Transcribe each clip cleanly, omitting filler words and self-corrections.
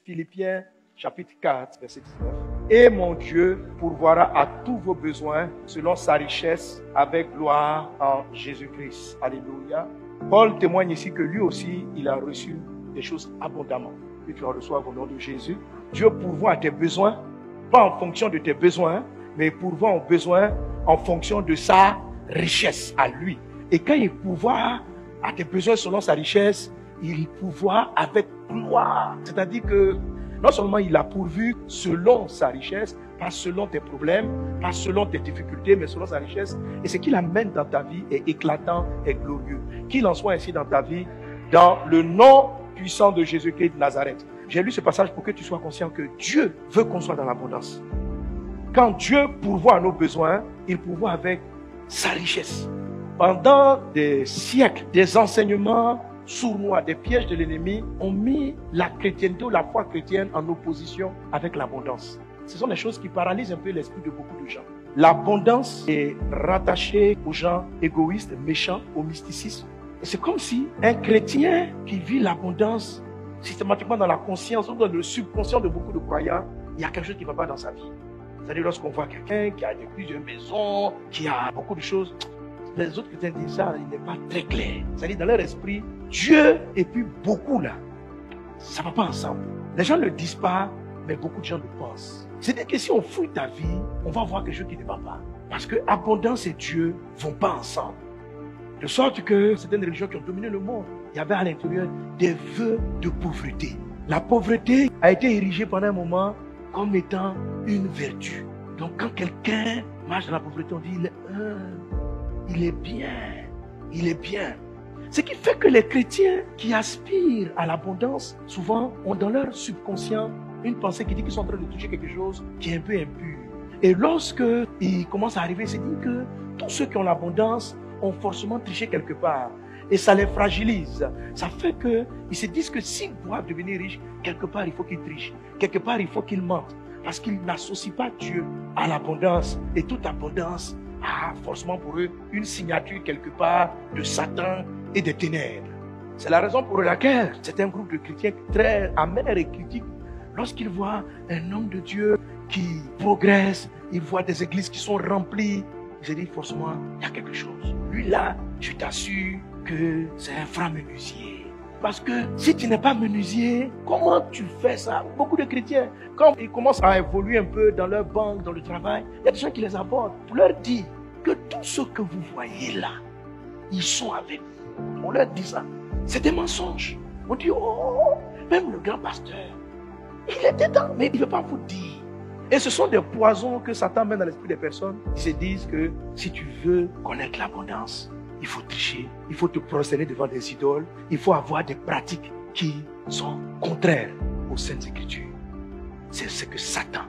Philippiens chapitre 4, verset 19. Et mon Dieu pourvoira à tous vos besoins selon sa richesse avec gloire en Jésus-Christ. Alléluia. Paul témoigne ici que lui aussi, il a reçu des choses abondamment. Que tu en reçois au nom de Jésus. Dieu pourvoit à tes besoins, pas en fonction de tes besoins, mais pourvoit aux besoins en fonction de sa richesse à lui. Et quand il pourvoit à tes besoins selon sa richesse, il pourvoit avec gloire. C'est-à-dire que non seulement il a pourvu selon sa richesse, pas selon tes problèmes, pas selon tes difficultés, mais selon sa richesse. Et ce qu'il amène dans ta vie est éclatant et glorieux. Qu'il en soit ainsi dans ta vie, dans le nom puissant de Jésus-Christ de Nazareth. J'ai lu ce passage pour que tu sois conscient que Dieu veut qu'on soit dans l'abondance. Quand Dieu pourvoit à nos besoins, il pourvoit avec sa richesse. Pendant des siècles, des enseignements sournois, des pièges de l'ennemi ont mis la chrétienté ou la foi chrétienne en opposition avec l'abondance. Ce sont des choses qui paralysent un peu l'esprit de beaucoup de gens. L'abondance est rattachée aux gens égoïstes, méchants, au mysticisme. Et c'est comme si un chrétien qui vit l'abondance systématiquement dans la conscience ou dans le subconscient de beaucoup de croyants, il y a quelque chose qui ne va pas dans sa vie. C'est-à-dire lorsqu'on voit quelqu'un qui a plusieurs maisons, qui a beaucoup de choses, les autres chrétiens disent ça, il n'est pas très clair. C'est-à-dire dans leur esprit, Dieu et puis beaucoup là, ça ne va pas ensemble. Les gens ne le disent pas, mais beaucoup de gens le pensent. C'est-à-dire que si on fouille ta vie, on va voir quelque chose qui ne va pas. Parce que abondance et Dieu ne vont pas ensemble. De sorte que certaines religions qui ont dominé le monde, il y avait à l'intérieur des vœux de pauvreté. La pauvreté a été érigée pendant un moment comme étant une vertu. Donc quand quelqu'un marche dans la pauvreté, on dit il est humble, il est bien, il est bien. Ce qui fait que les chrétiens qui aspirent à l'abondance, souvent ont dans leur subconscient une pensée qui dit qu'ils sont en train de toucher quelque chose qui est un peu impur. Et lorsque ils commencent à arriver, ils se disent que tous ceux qui ont l'abondance ont forcément triché quelque part. Et ça les fragilise. Ça fait qu'ils se disent que s'ils doivent devenir riches, quelque part il faut qu'ils trichent. Quelque part il faut qu'ils mentent. Parce qu'ils n'associent pas Dieu à l'abondance. Et toute abondance a forcément pour eux une signature quelque part de Satan et des ténèbres. C'est la raison pour laquelle c'est un groupe de chrétiens très amers et critiques. Lorsqu'ils voient un homme de Dieu qui progresse, ils voient des églises qui sont remplies, ils se disent forcément, il y a quelque chose. Lui là, je t'assure que c'est un franc menuisier. Parce que si tu n'es pas menuisier, comment tu fais ça? Beaucoup de chrétiens, quand ils commencent à évoluer un peu dans leur banque, dans le travail, il y a des gens qui les abordent pour leur dire que tout ce que vous voyez là, ils sont avec vous. On leur dit ça. C'est des mensonges. On dit, oh, même le grand pasteur, il était dedans, mais il ne veut pas vous dire. Et ce sont des poisons que Satan met dans l'esprit des personnes. Ils se disent que si tu veux connaître l'abondance, il faut tricher, il faut te prosterner devant des idoles, il faut avoir des pratiques qui sont contraires aux Saintes Écritures. C'est ce que Satan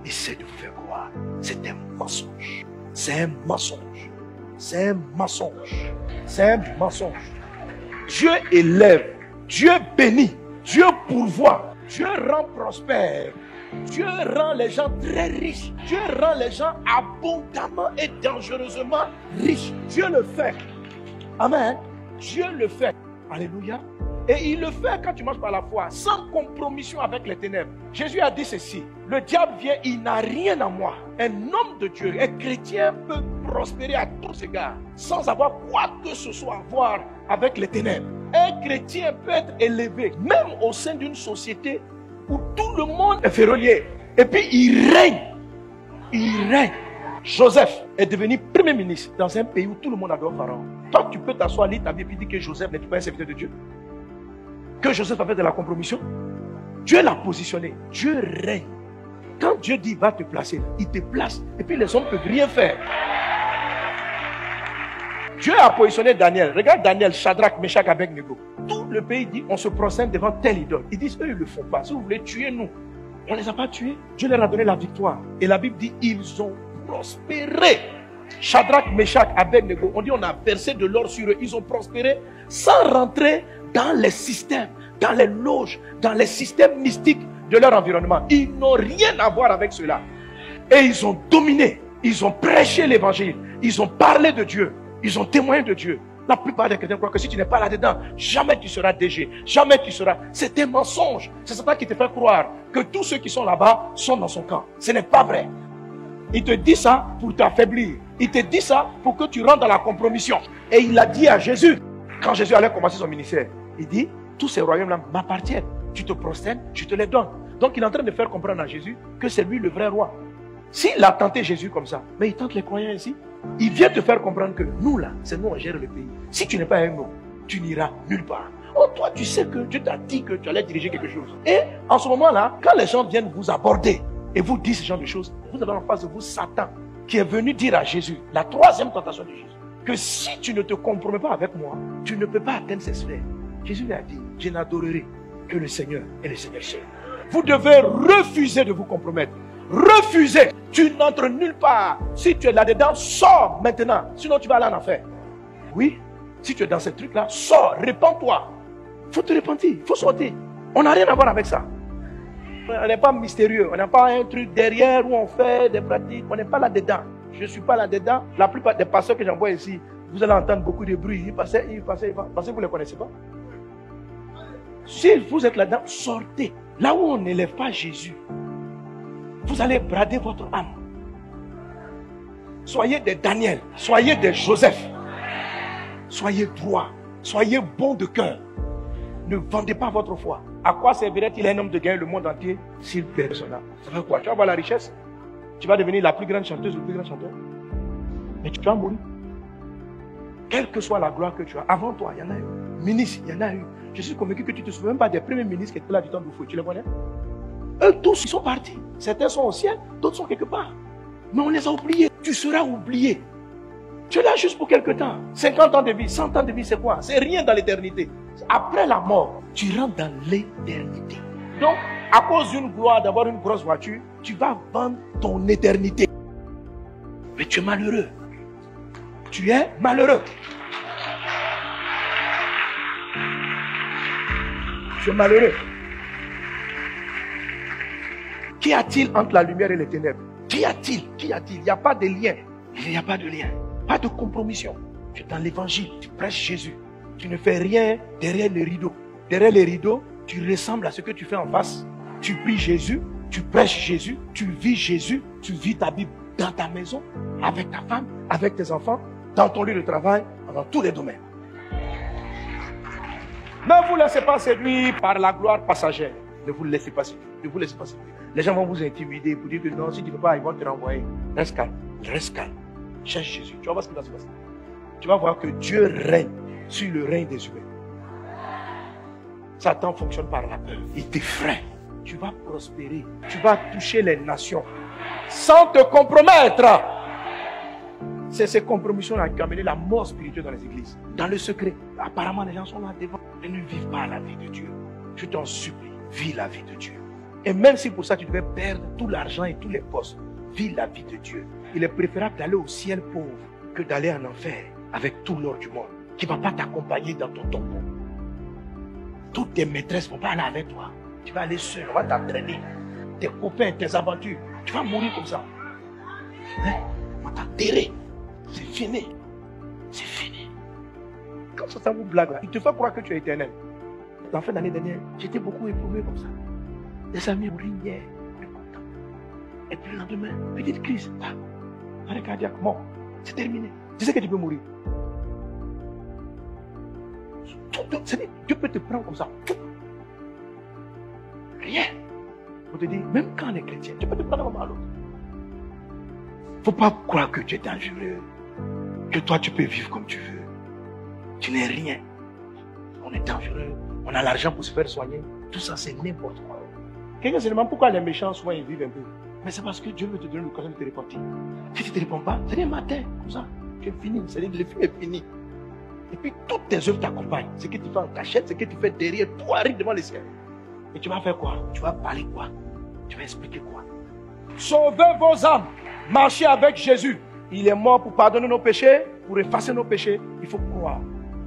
essaie de vous faire croire. C'est un mensonge. C'est un mensonge. C'est un mensonge. C'est un mensonge. Dieu élève, Dieu bénit, Dieu pourvoit, Dieu rend prospère. Dieu rend les gens très riches. Dieu rend les gens abondamment et dangereusement riches. Dieu le fait. Amen. Dieu le fait. Alléluia. Et il le fait quand tu marches par la foi, sans compromission avec les ténèbres. Jésus a dit ceci. Le diable vient, il n'a rien à moi. Un homme de Dieu, un chrétien peut prospérer à tous égards, sans avoir quoi que ce soit à voir avec les ténèbres. Un chrétien peut être élevé, même au sein d'une société où tout le monde est ferronnier. Et puis il règne. Il règne. Joseph est devenu premier ministre dans un pays où tout le monde adore Pharaon. Toi, tu peux t'asseoir, lire ta Bible et dire que Joseph n'est pas un serviteur de Dieu. Que Joseph a fait de la compromission. Dieu l'a positionné. Dieu règne. Quand Dieu dit va te placer, il te place. Et puis les hommes ne peuvent rien faire. Dieu a positionné Daniel. Regarde Daniel, Shadrach, Meshach, Abednego. Tout le pays dit on se prosterne devant telle idole. Ils disent eux ils ne le font pas. Si vous voulez tuer nous, on ne les a pas tués. Dieu leur a donné la victoire. Et la Bible dit ils ont prospéré. Shadrach, Meshach, Abednego, on dit on a versé de l'or sur eux. Ils ont prospéré sans rentrer dans les systèmes, dans les loges, dans les systèmes mystiques de leur environnement. Ils n'ont rien à voir avec cela. Et ils ont dominé. Ils ont prêché l'évangile. Ils ont parlé de Dieu. Ils ont témoigné de Dieu. La plupart des chrétiens croient que si tu n'es pas là-dedans, jamais tu seras DG, jamais tu seras... C'est un mensonge. C'est Satan qui te fait croire que tous ceux qui sont là-bas sont dans son camp. Ce n'est pas vrai. Il te dit ça pour t'affaiblir. Il te dit ça pour que tu rentres dans la compromission. Et il a dit à Jésus, quand Jésus allait commencer son ministère, il dit, tous ces royaumes-là m'appartiennent. Tu te prosternes, je te les donne. Donc il est en train de faire comprendre à Jésus que c'est lui le vrai roi. S'il a tenté Jésus comme ça, mais il tente les croyants ici. Il vient te faire comprendre que nous là, c'est nous on gère le pays. Si tu n'es pas un homme, tu n'iras nulle part. Oh, toi tu sais que Dieu t'a dit que tu allais diriger quelque chose. Et en ce moment-là, quand les gens viennent vous aborder et vous disent ce genre de choses, vous avez en face de vous Satan qui est venu dire à Jésus, la troisième tentation de Jésus, que si tu ne te compromets pas avec moi, tu ne peux pas atteindre ces sphères. Jésus lui a dit, je n'adorerai que le Seigneur et le Seigneur seul. Vous devez refuser de vous compromettre. Refuser. Tu n'entres nulle part. Si tu es là-dedans, sors maintenant. Sinon, tu vas aller en enfer. Oui, si tu es dans ce truc-là, sors, répands-toi. Il faut te repentir, il faut sortir. On n'a rien à voir avec ça. On n'est pas mystérieux. On n'a pas un truc derrière où on fait des pratiques. On n'est pas là-dedans. Je ne suis pas là-dedans. La plupart des pasteurs que j'envoie ici, vous allez entendre beaucoup de bruit. Parce que vous ne les connaissez pas. Si vous êtes là-dedans, sortez. Là où on n'élève pas Jésus, vous allez brader votre âme. Soyez des Daniel, soyez des Joseph. Soyez droit, soyez bon de cœur. Ne vendez pas votre foi. À quoi servirait-il un homme de gagner le monde entier s'il perd son âme? Ça fait quoi? Tu vas avoir la richesse? Tu vas devenir la plus grande chanteuse, le plus grand chanteur? Mais tu vas mourir. Quelle que soit la gloire que tu as, avant toi, il y en a eu. Ministre, il y en a eu. Je suis convaincu que tu ne te souviens même pas des premiers ministres qui étaient là du temps de feu. Tu les connais? Eux tous, ils sont partis. Certains sont au ciel, d'autres sont quelque part. Mais on les a oubliés. Tu seras oublié. Tu es là juste pour quelque temps. 50 ans de vie, 100 ans de vie, c'est quoi? C'est rien dans l'éternité. Après la mort, tu rentres dans l'éternité. Donc, à cause d'une gloire, d'avoir une grosse voiture, tu vas vendre ton éternité. Mais tu es malheureux. Tu es malheureux. Tu es malheureux. Qu'y a-t-il entre la lumière et les ténèbres? Qu'y a-t-il? Qu'y a-t-il? Il n'y a pas de lien. Il n'y a pas de lien. Pas de compromission. Tu es dans l'évangile. Tu prêches Jésus. Tu ne fais rien derrière les rideaux. Derrière les rideaux, tu ressembles à ce que tu fais en face. Tu pries Jésus. Tu prêches Jésus. Tu vis Jésus. Tu vis ta Bible dans ta maison, avec ta femme, avec tes enfants, dans ton lieu de travail, dans tous les domaines. Ne vous laissez pas séduire par la gloire passagère. Ne vous laissez pas séduire. Ne vous laissez pas séduire. Les gens vont vous intimider, vous dire que non, si tu ne veux pas, ils vont te renvoyer. Reste calme. Reste calme. Cherche Jésus. Tu vas voir ce qui va se passer. Tu vas voir que Dieu règne sur le règne des humains. Satan fonctionne par la peur. Il t'effraie. Tu vas prospérer. Tu vas toucher les nations sans te compromettre. C'est ces compromissions-là qui ont amené la mort spirituelle dans les églises. Dans le secret. Apparemment, les gens sont là devant. Ils ne vivent pas la vie de Dieu. Je t'en supplie, vis la vie de Dieu. Et même si pour ça tu devais perdre tout l'argent et tous les postes, vis la vie de Dieu. Il est préférable d'aller au ciel pauvre que d'aller en enfer avec tout l'or du monde qui ne va pas t'accompagner dans ton tombeau. Toutes tes maîtresses ne vont pas aller avec toi. Tu vas aller seul, on va t'entraîner. Tes copains, tes aventures, tu vas mourir comme ça. Hein? On va t'enterrer. C'est fini. C'est fini. Quand ça vous blague là, il te fait croire que tu es éternel. En fin d'année dernière, j'étais beaucoup éprouvé comme ça. Les amis ont rigné, et puis le lendemain, petite crise. Arrêt cardiaque, mort. C'est terminé. Tu sais que tu peux mourir. Dieu peut te prendre comme ça. Rien. On te dit, même quand on est chrétien, tu peux te prendre comme à l'autre. Il ne faut pas croire que tu es dangereux. Que toi, tu peux vivre comme tu veux. Tu n'es rien. On est dangereux. On a l'argent pour se faire soigner. Tout ça, c'est n'importe quoi. Quelqu'un se demande pourquoi les méchants, souvent, ils vivent un peu. Mais c'est parce que Dieu veut te donner l'occasion de te repentir. Si tu ne te repens pas, c'est des matins, comme ça. Tu es fini. C'est-à-dire que le film est fini. Et puis, toutes tes œuvres t'accompagnent. Ce que tu fais en cachette, ce que tu fais derrière, tout arrive devant le ciel. Et tu vas faire quoi? Tu vas parler quoi? Tu vas expliquer quoi? Sauvez vos âmes. Marchez avec Jésus. Il est mort pour pardonner nos péchés, pour effacer nos péchés. Il faut croire.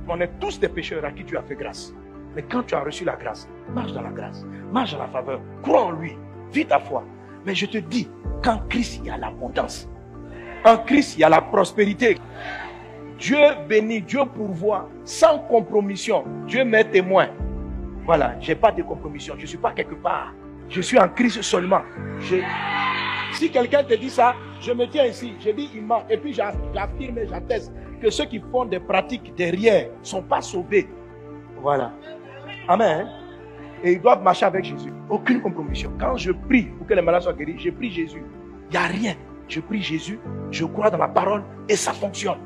On est tous des pécheurs à qui tu as fait grâce. Mais quand tu as reçu la grâce, marche dans la grâce, marche dans la faveur, crois en lui, vis ta foi. Mais je te dis, qu'en Christ, il y a l'abondance. En Christ, il y a la prospérité. Dieu bénit, Dieu pourvoit, sans compromission. Dieu m'est témoin. Voilà, je n'ai pas de compromission. Je ne suis pas quelque part. Je suis en Christ seulement. Si quelqu'un te dit ça, je me tiens ici, je dis il ment. Et puis j'affirme et j'atteste que ceux qui font des pratiques derrière ne sont pas sauvés. Voilà. Amen. Et ils doivent marcher avec Jésus. Aucune compromission. Quand je prie pour que les malades soient guéris, je prie Jésus. Il n'y a rien. Je prie Jésus, je crois dans la parole et ça fonctionne.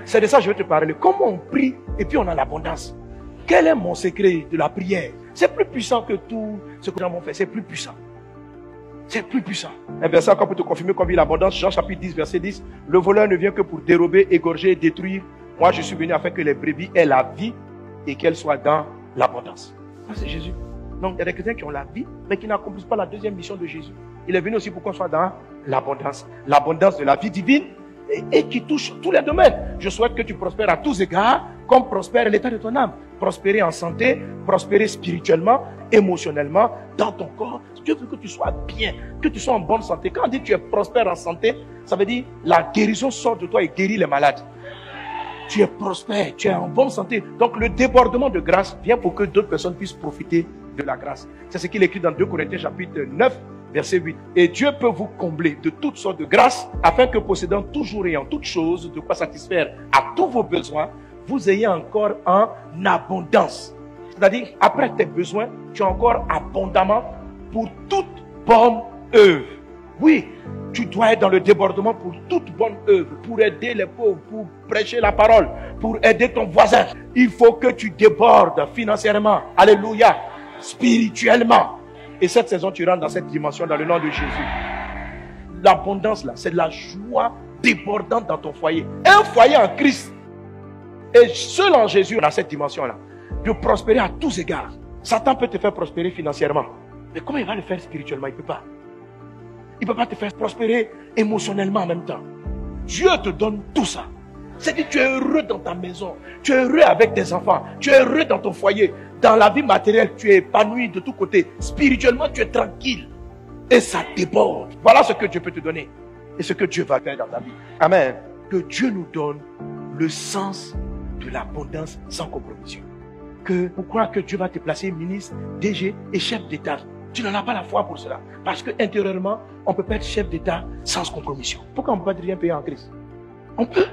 C'est de ça que je vais te parler. Comment on prie et puis on a l'abondance. Quel est mon secret de la prière? C'est plus puissant que tout ce que nous avons fait. C'est plus puissant. C'est plus puissant. Un verset encore pour te confirmer combien l'abondance. Jean chapitre 10, verset 10. Le voleur ne vient que pour dérober, égorger et détruire. Moi, je suis venu afin que les brebis aient la vie et qu'elles soient dans l'abondance. Ça, c'est Jésus. Donc, il y a des chrétiens qui ont la vie, mais qui n'accomplissent pas la deuxième mission de Jésus. Il est venu aussi pour qu'on soit dans l'abondance. L'abondance de la vie divine et qui touche tous les domaines. Je souhaite que tu prospères à tous égards, comme prospère l'état de ton âme. Prospérer en santé, prospérer spirituellement, émotionnellement, dans ton corps. Dieu veut que tu sois bien, que tu sois en bonne santé. Quand on dit que tu es prospère en santé, ça veut dire la guérison sort de toi et guérit les malades. Tu es prospère, tu es en bonne santé. Donc le débordement de grâce vient pour que d'autres personnes puissent profiter de la grâce. C'est ce qu'il écrit dans 2 Corinthiens chapitre 9, verset 8. Et Dieu peut vous combler de toutes sortes de grâces, afin que possédant toujours et en toutes choses de quoi satisfaire à tous vos besoins, vous ayez encore en abondance. C'est-à-dire, après tes besoins, tu as encore abondamment pour toute bonne œuvre. Oui, tu dois être dans le débordement pour toute bonne œuvre, pour aider les pauvres, pour prêcher la parole, pour aider ton voisin. Il faut que tu débordes financièrement. Alléluia. Spirituellement. Et cette saison, tu rentres dans cette dimension dans le nom de Jésus. L'abondance là, c'est de la joie débordante dans ton foyer. Un foyer en Christ. Et seul en Jésus, on a cette dimension-là. De prospérer à tous égards. Satan peut te faire prospérer financièrement. Mais comment il va le faire spirituellement? Il ne peut pas. Il ne peut pas te faire prospérer émotionnellement en même temps. Dieu te donne tout ça. C'est-à-dire que tu es heureux dans ta maison. Tu es heureux avec tes enfants. Tu es heureux dans ton foyer. Dans la vie matérielle, tu es épanoui de tous côtés. Spirituellement, tu es tranquille. Et ça déborde. Voilà ce que Dieu peut te donner. Et ce que Dieu va faire dans ta vie. Amen. Que Dieu nous donne le sens de l'abondance sans compromission. Que pour croire que Dieu va te placer ministre, DG et chef d'État. Tu n'en as pas la foi pour cela. Parce que intérieurement, on ne peut pas être chef d'État sans compromission. Pourquoi on ne peut pas rien payer en Christ? On peut.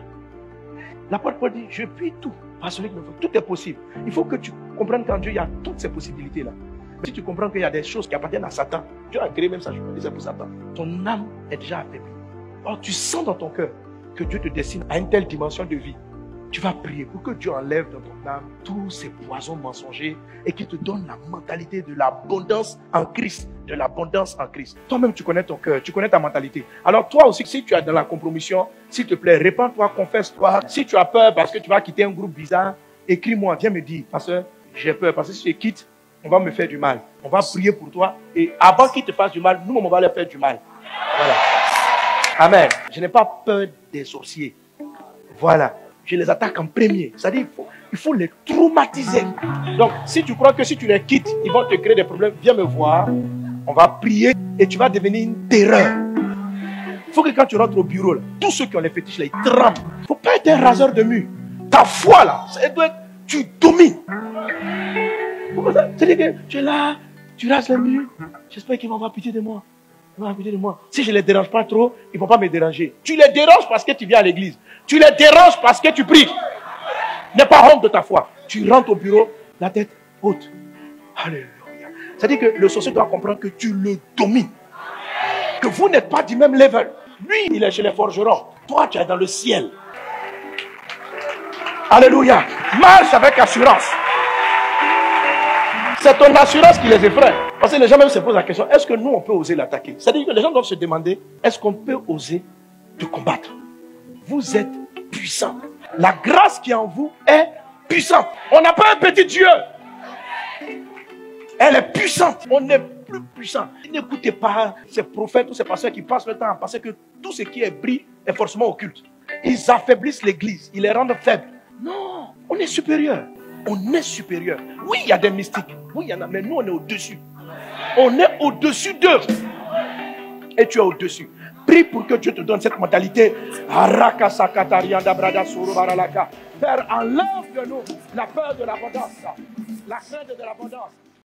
L'apôtre Paul dit, je puis tout. Par celui qui me faut. Tout est possible. Il faut que tu comprennes qu'en Dieu, il y a toutes ces possibilités-là. Mais si tu comprends qu'il y a des choses qui appartiennent à Satan, Dieu a créé même ça, je peux dire pour Satan. Ton âme est déjà affaiblie. Or, tu sens dans ton cœur que Dieu te destine à une telle dimension de vie. Tu vas prier pour que Dieu enlève dans ton âme tous ces poisons mensongers et qu'il te donne la mentalité de l'abondance en Christ. De l'abondance en Christ. Toi-même, tu connais ton cœur, tu connais ta mentalité. Alors toi aussi, si tu es dans la compromission, s'il te plaît, répands-toi, confesse-toi. Si tu as peur parce que tu vas quitter un groupe bizarre, écris-moi, viens me dire, parce que j'ai peur, parce que si je quitte, on va me faire du mal. On va prier pour toi et avant qu'il te fasse du mal, nous, on va leur faire du mal. Voilà. Amen. Je n'ai pas peur des sorciers. Voilà. Je les attaque en premier. C'est-à-dire, il faut les traumatiser. Donc, si tu crois que si tu les quittes, ils vont te créer des problèmes, viens me voir. On va prier et tu vas devenir une terreur. Il faut que quand tu rentres au bureau, là, tous ceux qui ont les fétiches, là, ils tremblent. Il ne faut pas être un raseur de mur. Ta foi, là, ça doit être, tu domines. C'est-à-dire que tu es là, tu rases les murs. J'espère qu'ils vont avoir pitié de moi. Si je ne les dérange pas trop, ils ne vont pas me déranger. Tu les déranges parce que tu viens à l'église. Tu les déranges parce que tu pries. N'aie pas honte de ta foi. Tu rentres au bureau, la tête haute. Alléluia. C'est-à-dire que le sorcier doit comprendre que tu le domines. Que vous n'êtes pas du même level. Lui, il est chez les forgerons. Toi, tu es dans le ciel. Alléluia. Marche avec assurance. C'est ton assurance qui les effraie. Parce que les gens même se posent la question, est-ce que nous, on peut oser l'attaquer? C'est-à-dire que les gens doivent se demander, est-ce qu'on peut oser te combattre? Vous êtes puissant. La grâce qui est en vous est puissante. On n'a pas un petit Dieu. Elle est puissante. On est plus puissant. N'écoutez pas ces prophètes ou ces pasteurs qui passent le temps à penser que tout ce qui est bris est forcément occulte. Ils affaiblissent l'église. Ils les rendent faibles. Non, on est supérieur. On est supérieur. Oui, il y a des mystiques. Oui, il y en a, mais nous, on est au-dessus. On est au-dessus d'eux. Et tu es au-dessus. Prie pour que Dieu te donne cette mentalité. Père, enlève de nous la peur de l'abondance, la crainte de l'abondance.